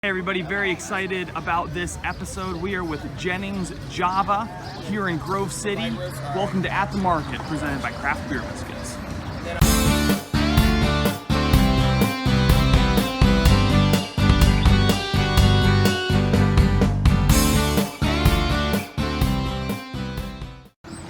Hey everybody, very excited about this episode. We are with Jennings Java here in Grove City. Welcome to At the Market, presented by Craft Beer Biscuits.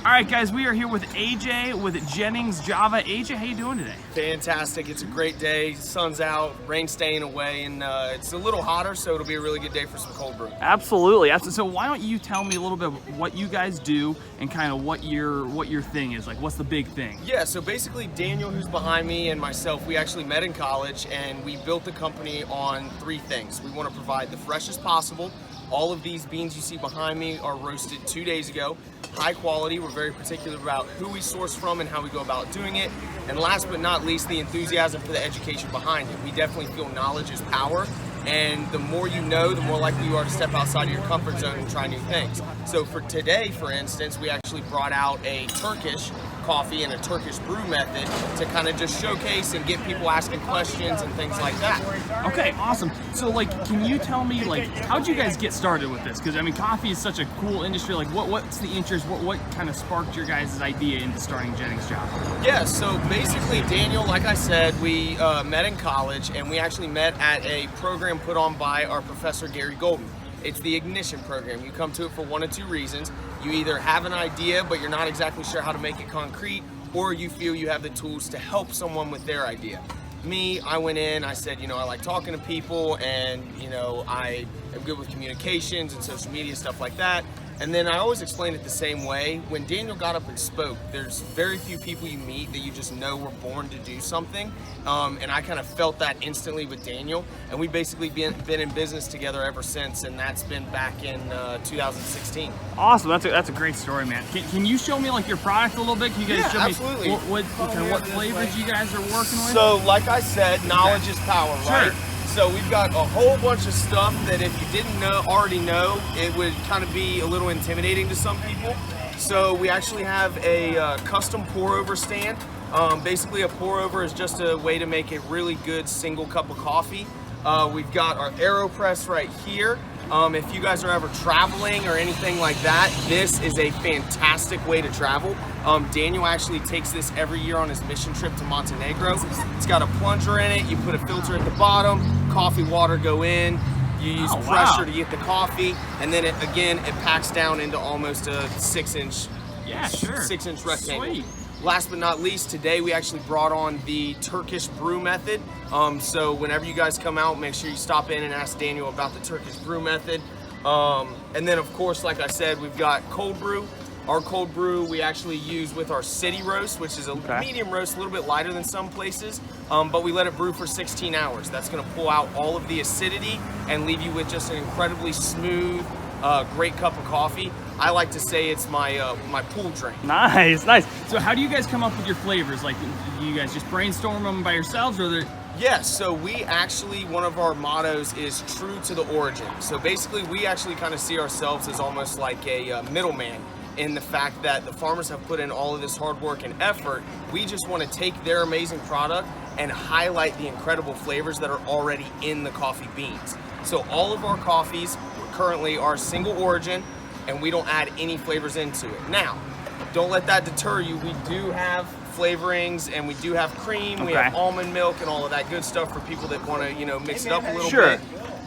All right, guys, we are here with AJ with Jennings Java. AJ, how you doing today? Fantastic. It's a great day. Sun's out, rain staying away, and it's a little hotter, so it'll be a really good day for some cold brew. Absolutely. So why don't you tell me a little bit of what you guys do and kind of what your thing is? Like, what's the big thing? Yeah, so basically Daniel, who's behind me, and myself, we actually met in college, and we built the company on three things. We want to provide the freshest possible. All of these beans you see behind me are roasted 2 days ago. High quality. We're very particular about who we source from and how we go about doing it. And last but not least, the enthusiasm for the education behind it. We definitely feel knowledge is power, and the more you know, the more likely you are to step outside of your comfort zone and try new things. So for today, for instance, we actually brought out a Turkish coffee and a Turkish brew method to kind of just showcase and get people asking questions and things like that. Okay, awesome. So like, can you tell me, like, how'd you guys get started with this? Because I mean, coffee is such a cool industry. Like, what's the interest? What kind of sparked your guys' idea into starting Jennings Java? Yeah, so basically, Daniel, like I said, we met in college, and we actually met at a program put on by our professor, Gary Golden. It's the Ignition program. You come to it for one of two reasons. You either have an idea, but you're not exactly sure how to make it concrete, or you feel you have the tools to help someone with their idea. Me, I went in, I said, I like talking to people, and, I am good with communications and social media, stuff like that. And then I always explain it the same way. When Daniel got up and spoke, there's very few people you meet that you just know were born to do something. And I kind of felt that instantly with Daniel. And we've basically been in business together ever since, and that's been back in 2016. Awesome, that's a great story, man. Can you show me like your product a little bit? Can you guys show absolutely. me what flavors you guys are working with? So like I said, knowledge is power, right? Sure. So we've got a whole bunch of stuff that if you didn't already know, it would kind of be a little intimidating to some people. So we actually have a custom pour-over stand. Basically a pour-over is just a way to make a really good single cup of coffee. We've got our AeroPress right here. If you guys are ever traveling or anything like that, this is a fantastic way to travel. Daniel actually takes this every year on his mission trip to Montenegro. It's got a plunger in it. You put a filter at the bottom, coffee, water go in. You use pressure to get the coffee, and then it packs down into almost a 6-inch rectangle. Sweet. Last but not least, today we actually brought on the Turkish brew method. So whenever you guys come out, make sure you stop in and ask Daniel about the Turkish brew method. And then of course, like I said, we've got cold brew. Our cold brew we actually use with our city roast, which is a medium roast, a little bit lighter than some places, but we let it brew for 16 hours. That's gonna pull out all of the acidity and leave you with just an incredibly smooth, great cup of coffee. I like to say it's my my pool drink. Nice. So how do you guys come up with your flavors? Like, do you guys just brainstorm them by yourselves, or Yes, so we actually, one of our mottos is true to the origin. So basically we actually kind of see ourselves as almost like a middleman, in the fact that the farmers have put in all of this hard work and effort. We just want to take their amazing product and highlight the incredible flavors that are already in the coffee beans. So all of our coffees currently are single origin, and we don't add any flavors into it. Now, don't let that deter you. We do have flavorings, and we do have cream, we have almond milk, and all of that good stuff for people that want to, mix it up a little bit.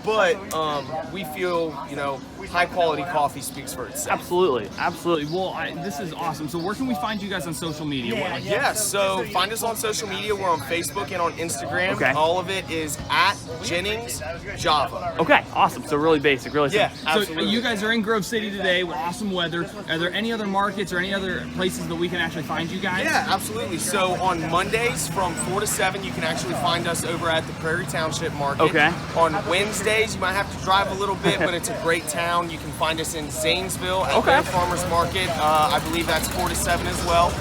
But we feel, high quality coffee speaks for itself. Absolutely. Well, this is awesome. So where can we find you guys on social media? So find us on social media. We're on Facebook and on Instagram. Okay. All of it is at Jennings Java. Okay, awesome. So really basic, really simple. Yeah, absolutely. So you guys are in Grove City today with awesome weather. Are there any other markets or any other places that we can actually find you guys? Yeah, absolutely. So on Mondays from 4 to 7, you can actually find us over at the Prairie Township Market. Okay. On Wednesdays, you might have to drive a little bit, but it's a great town. You can find us in Zanesville at their farmers market. I believe that's 4 to 7 as well.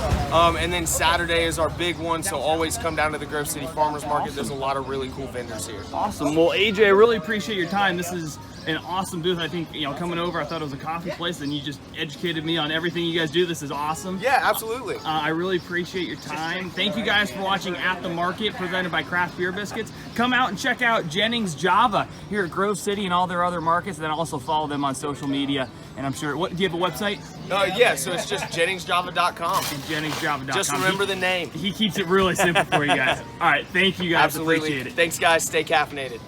And then Saturday is our big one, so always come down to the Grove City Farmers Market. There's a lot of really cool vendors here. Awesome. Well, AJ, I really appreciate your time. This is an awesome booth. I think, coming over, I thought it was a coffee place, and you just educated me on everything you guys do. This is awesome. Yeah, absolutely. I really appreciate your time. Thank you guys for watching At the Market, presented by Craft Beer Biscuits. Come out and check out Jennings Java here at Grove City and all their other markets, and then also follow them on social media. And I'm sure, do you have a website? Yeah, so it's just JenningsJava.com. JenningsJava.com. Just remember the name. He keeps it really simple for you guys. All right, thank you guys. Absolutely. Appreciate it. Thanks, guys. Stay caffeinated.